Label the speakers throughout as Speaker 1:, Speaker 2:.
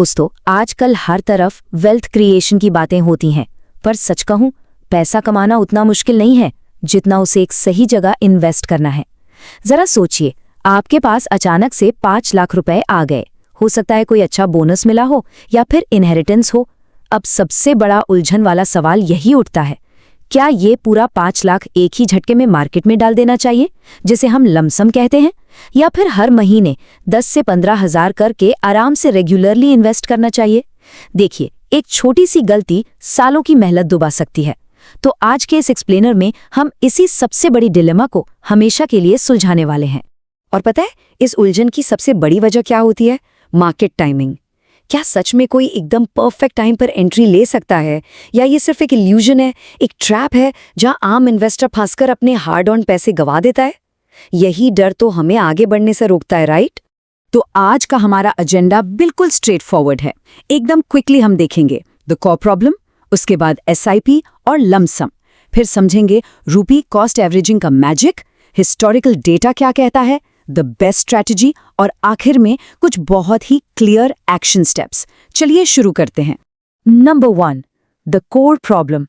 Speaker 1: दोस्तों, आजकल हर तरफ वेल्थ क्रिएशन की बातें होती हैं, पर सच कहूं, पैसा कमाना उतना मुश्किल नहीं है जितना उसे एक सही जगह इन्वेस्ट करना है। जरा सोचिए, आपके पास अचानक से 5 लाख रुपए आ गए। हो सकता है कोई अच्छा बोनस मिला हो या फिर इनहेरिटेंस हो। अब सबसे बड़ा उलझन वाला सवाल यही उठता है, क्या ये पूरा 5 लाख एक ही झटके में मार्केट में डाल देना चाहिए, जिसे हम लमसम कहते हैं, या फिर हर महीने 10 से 15 हजार करके आराम से रेगुलरली इन्वेस्ट करना चाहिए? देखिए, एक छोटी सी गलती सालों की मेहनत डुबा सकती है। तो आज के इस एक्सप्लेनर में हम इसी सबसे बड़ी डिलेमा को हमेशा के लिए सुलझाने वाले हैं।
Speaker 2: और पता है, इस उलझन की सबसे बड़ी वजह क्या होती है? Market timing. क्या सच में कोई एकदम परफेक्ट टाइम पर एंट्री ले सकता है, या ये सिर्फ एक इल्यूजन है, एक ट्रैप है जहां आम इन्वेस्टर फंसकर अपने हार्ड ऑन पैसे गवा देता है? यही डर तो हमें आगे बढ़ने से रोकता है, राइट?
Speaker 3: तो आज का हमारा एजेंडा बिल्कुल स्ट्रेट फॉरवर्ड है। एकदम क्विकली हम देखेंगे द कोर प्रॉब्लम, उसके बाद एसआईपी और लमसम, फिर समझेंगे रूपी कॉस्ट एवरेजिंग का मैजिक, हिस्टोरिकल डेटा क्या कहता है, द बेस्ट स्ट्रैटेजी, और आखिर में कुछ बहुत ही क्लियर एक्शन स्टेप्स। चलिए शुरू करते हैं। Number 1, the core problem.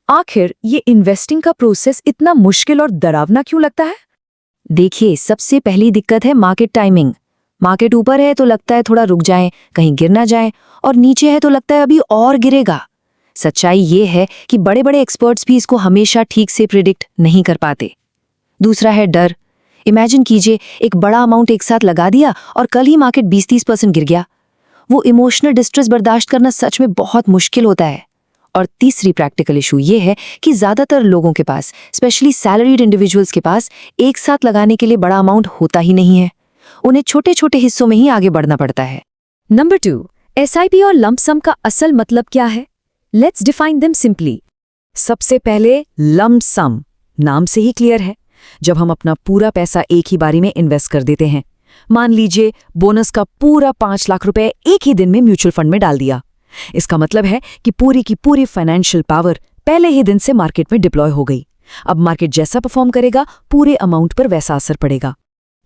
Speaker 3: आखिर ये इन्वेस्टिंग का प्रोसेस इतना मुश्किल और डरावना क्यों लगता है?
Speaker 1: देखिए, सबसे पहली दिक्कत है मार्केट टाइमिंग। मार्केट ऊपर है तो लगता है थोड़ा रुक जाए, कहीं गिर ना जाए, और नीचे है तो लगता है अभी और गिरेगा। सच्चाई ये है कि बड़े बड़े एक्सपर्ट्स भी इसको हमेशा ठीक से प्रिडिक्ट नहीं कर पाते। दूसरा है डर। इमेजिन कीजिए, एक बड़ा अमाउंट एक साथ लगा दिया और कल ही मार्केट 20-30% गिर गया। वो इमोशनल डिस्ट्रेस बर्दाश्त करना सच में बहुत मुश्किल होता है। और तीसरी प्रैक्टिकल इशू ये है कि ज्यादातर लोगों के पास, स्पेशली सैलरीड इंडिविजुअल्स के पास, एक साथ लगाने के लिए बड़ा अमाउंट होता ही नहीं है। उन्हें छोटे छोटे हिस्सों में ही आगे बढ़ना पड़ता है।
Speaker 3: नंबर 2, एसआईपी और लमसम का असल मतलब क्या है? Let's define them simply.
Speaker 2: सबसे पहले लमसम, नाम से ही क्लियर है। जब हम अपना पूरा पैसा एक ही बारी में इन्वेस्ट कर देते हैं। मान लीजिए बोनस का पूरा 5 लाख रुपए एक ही दिन में म्यूचुअल फंड में डाल दिया। इसका मतलब है कि पूरी की पूरी फाइनेंशियल पावर पहले ही दिन से मार्केट में डिप्लॉय हो गई। अब मार्केट जैसा परफॉर्म करेगा, पूरे अमाउंट पर वैसा असर पड़ेगा।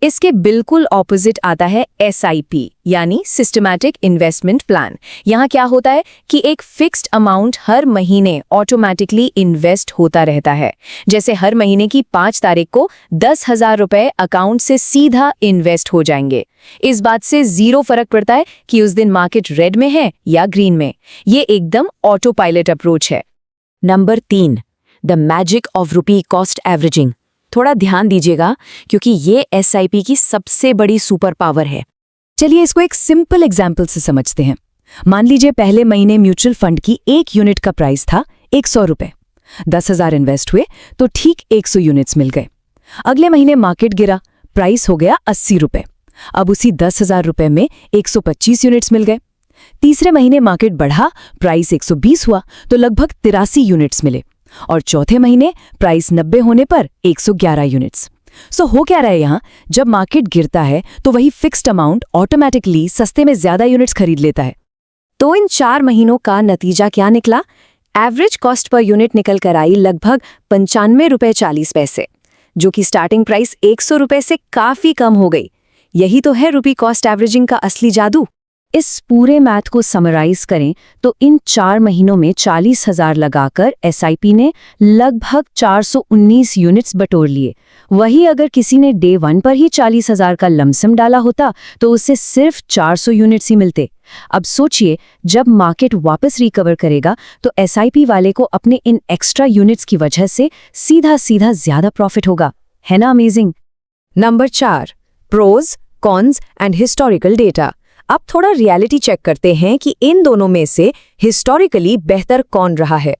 Speaker 3: इसके बिल्कुल ऑपोजिट आता है एसआईपी, यानी सिस्टमैटिक इन्वेस्टमेंट प्लान। यहाँ क्या होता है कि एक फिक्स्ड अमाउंट हर महीने ऑटोमेटिकली इन्वेस्ट होता रहता है। जैसे हर महीने की 5 तारीख को 10,000 रुपए अकाउंट से सीधा इन्वेस्ट हो जाएंगे। इस बात से जीरो फर्क पड़ता है कि उस दिन मार्केट रेड में है या ग्रीन में। ये एकदम ऑटो पायलट अप्रोच है।
Speaker 1: नंबर 3, द मैजिक ऑफ रूपी कॉस्ट एवरेजिंग। थोड़ा ध्यान दीजिएगा, क्योंकि ये एसआईपी की सबसे बड़ी सुपर पावर है।
Speaker 3: चलिए इसको एक सिंपल एग्जाम्पल से समझते हैं। मान लीजिए पहले महीने म्यूचुअल फंड की 1 यूनिट का प्राइस था 100 रुपए। 10,000 इन्वेस्ट हुए तो ठीक 100 यूनिट्स मिल गए। अगले महीने मार्केट गिरा, प्राइस हो गया 80 रुपए। अब उसी 10,000 रुपए में 125 यूनिट्स मिल गए। तीसरे महीने मार्केट बढ़ा, प्राइस 120 हुआ तो लगभग 83 यूनिट्स मिले। और चौथे महीने प्राइस 90 होने पर 111 यूनिट्स। सो हो क्या रहा है यहाँ? जब मार्केट गिरता है तो वही फिक्स्ड अमाउंट ऑटोमेटिकली सस्ते में ज्यादा यूनिट्स खरीद लेता है।
Speaker 2: तो इन 4 महीनों का नतीजा क्या निकला? एवरेज कॉस्ट पर यूनिट निकल कर आई लगभग 95 रुपए 40 पैसे, जो कि स्टार्टिंग प्राइस 100 रुपए से काफी कम हो गई। यही तो है रूपी कॉस्ट एवरेजिंग का असली जादू।
Speaker 1: इस पूरे मैथ को समराइज करें तो इन 4 महीनों में 40,000 लगाकर एसआईपी ने लगभग 419 यूनिट्स बटोर लिए। वही अगर किसी ने डे 1 पर ही 40,000 का लमसम डाला होता तो उसे सिर्फ 400 यूनिट्स ही मिलते। अब सोचिए, जब मार्केट वापस रिकवर करेगा तो एसआईपी वाले को अपने इन एक्स्ट्रा यूनिट्स की वजह से सीधा सीधा ज्यादा प्रॉफिट होगा। है ना amazing?
Speaker 2: Number 4, pros, cons and historical data. अब थोड़ा रियलिटी चेक करते हैं कि इन दोनों में से हिस्टोरिकली बेहतर कौन रहा है।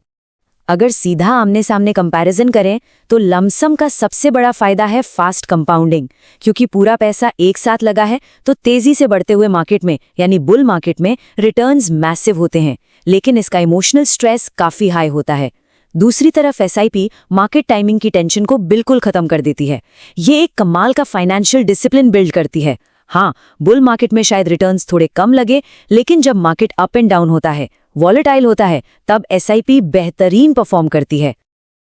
Speaker 1: अगर सीधा आमने सामने कंपैरिजन करें तो लमसम का सबसे बड़ा फायदा है फास्ट कंपाउंडिंग। क्योंकि पूरा पैसा एक साथ लगा है तो तेजी से बढ़ते हुए मार्केट में, यानी बुल मार्केट में, रिटर्न्स मैसिव होते हैं, लेकिन इसका इमोशनल स्ट्रेस काफी हाई होता है। दूसरी तरफ एसआईपी मार्केट टाइमिंग की टेंशन को बिल्कुल खत्म कर देती है। ये एक कमाल का फाइनेंशियल डिसिप्लिन बिल्ड करती है। हाँ, बुल मार्केट में शायद रिटर्न्स थोड़े कम लगे, लेकिन जब मार्केट अप एंड डाउन होता है, वॉलेटाइल होता है, तब एसआईपी बेहतरीन परफॉर्म करती है।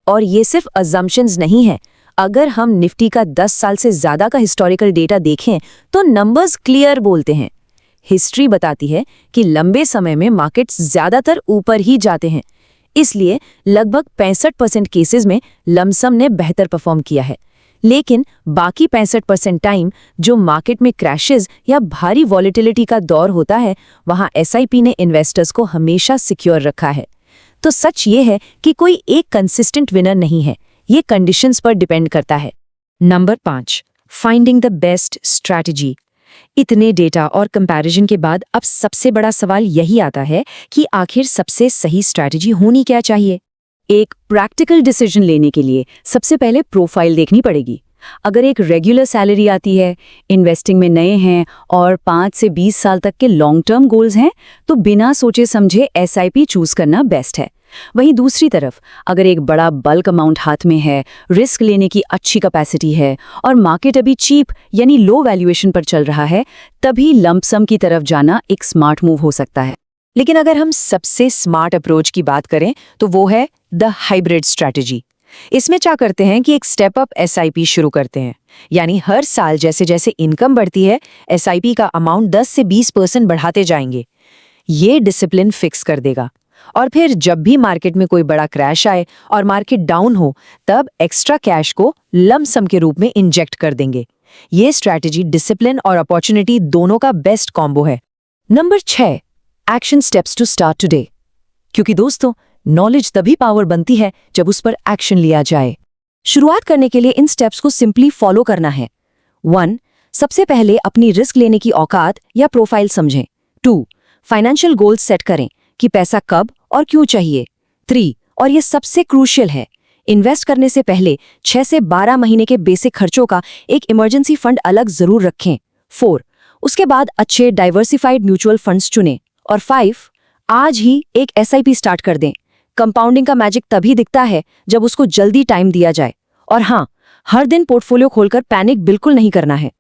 Speaker 1: और ये सिर्फ अजम्पशंस नहीं है। अगर हम निफ्टी का 10 साल से ज्यादा का हिस्टोरिकल डेटा देखें तो नंबर्स क्लियर बोलते हैं। हिस्ट्री बताती है कि लंबे समय में मार्केट्स ज्यादातर ऊपर ही जाते हैं, इसलिए लगभग 65% केसेस में लमसम ने बेहतर परफॉर्म किया है। लेकिन बाकी 65% टाइम जो मार्केट में क्रैशेस या भारी वॉलेटिलिटी का दौर होता है, वहां एसआईपी ने इन्वेस्टर्स को हमेशा सिक्योर रखा है। तो सच ये है कि कोई एक कंसिस्टेंट विनर नहीं है, ये कंडीशंस पर डिपेंड करता है।
Speaker 3: Number 5, finding the best strategy. इतने डेटा और कंपैरिजन के बाद अब सबसे बड़ा सवाल यही आता है कि आखिर सबसे सही स्ट्रैटेजी होनी क्या चाहिए। एक प्रैक्टिकल डिसीजन लेने के लिए सबसे पहले प्रोफाइल देखनी पड़ेगी। अगर एक रेगुलर सैलरी आती है, इन्वेस्टिंग में नए हैं और 5 से 20 साल तक के लॉन्ग टर्म गोल्स हैं, तो बिना सोचे समझे एसआईपी चूज करना बेस्ट है। वहीं दूसरी तरफ अगर एक बड़ा बल्क अमाउंट हाथ में है, रिस्क लेने की अच्छी कैपेसिटी है और मार्केट अभी चीप यानी लो वैल्यूएशन पर चल रहा है, तभी लंप सम की तरफ जाना एक स्मार्ट मूव हो सकता है। लेकिन अगर हम सबसे स्मार्ट अप्रोच की बात करें तो वो है द हाइब्रिड स्ट्रैटेजी। इसमें क्या करते हैं कि एक स्टेप अप एसआईपी शुरू करते हैं, यानी हर साल जैसे जैसे इनकम बढ़ती है एसआईपी का अमाउंट 10 से 20% बढ़ाते जाएंगे। ये डिसिप्लिन फिक्स कर देगा और फिर जब भी मार्केट में कोई बड़ा क्रैश आए और मार्केट डाउन हो, तब एक्स्ट्रा कैश को लंप सम के रूप में इंजेक्ट कर देंगे। ये स्ट्रैटेजी डिसिप्लिन और अपॉर्चुनिटी दोनों का बेस्ट कॉम्बो है।
Speaker 2: Number 6, action steps to start today. क्योंकि दोस्तों, नॉलेज तभी पावर बनती है जब उस पर एक्शन लिया जाए। शुरुआत करने के लिए इन स्टेप्स को सिंपली फॉलो करना है। 1, सबसे पहले अपनी रिस्क लेने की औकात या प्रोफाइल समझें। 2, फाइनेंशियल गोल्स सेट करें कि पैसा कब और क्यों चाहिए। 3, और ये सबसे क्रूशियल है, इन्वेस्ट करने से पहले 6 से 12 महीने के बेसिक खर्चों का एक इमरजेंसी फंड अलग जरूर रखें। 4, उसके बाद अच्छे डाइवर्सिफाइड म्यूचुअल फंड्स चुनें। और 5, आज ही एक एसआईपी स्टार्ट कर दें। कंपाउंडिंग का मैजिक तभी दिखता है जब उसको जल्दी टाइम दिया जाए। और हाँ, हर दिन पोर्टफोलियो खोलकर पैनिक बिल्कुल नहीं करना है।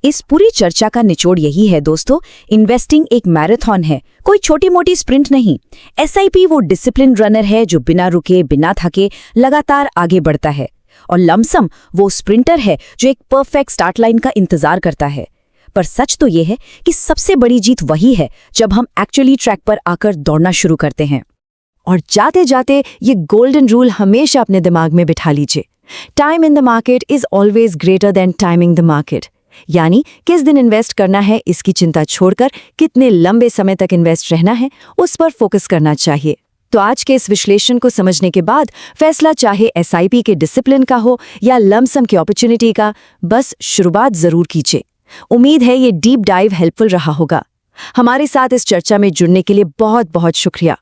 Speaker 1: इस पूरी चर्चा का निचोड़ यही है दोस्तों, इन्वेस्टिंग एक मैराथन है, कोई छोटी मोटी स्प्रिंट नहीं। एसआईपी वो डिसिप्लिन रनर है जो बिना रुके बिना थके लगातार आगे बढ़ता है, और लमसम वो स्प्रिंटर है जो एक परफेक्ट स्टार्ट लाइन का इंतजार करता है। पर सच तो ये है कि सबसे बड़ी जीत वही है जब हम एक्चुअली ट्रैक पर आकर दौड़ना शुरू करते हैं। और जाते जाते ये गोल्डन रूल हमेशा अपने दिमाग में बिठा लीजिए, time in the market is always greater than timing the market. यानी किस दिन इन्वेस्ट करना है इसकी चिंता छोड़कर कितने लंबे समय तक इन्वेस्ट रहना है उस पर फोकस करना चाहिए। तो आज के इस विश्लेषण को समझने के बाद फैसला चाहे एसआईपी के डिसिप्लिन का हो या लमसम की अपॉर्चुनिटी का, बस शुरुआत जरूर कीजिए। उम्मीद है ये डीप डाइव हेल्पफुल रहा होगा। हमारे साथ इस चर्चा में जुड़ने के लिए बहुत बहुत शुक्रिया।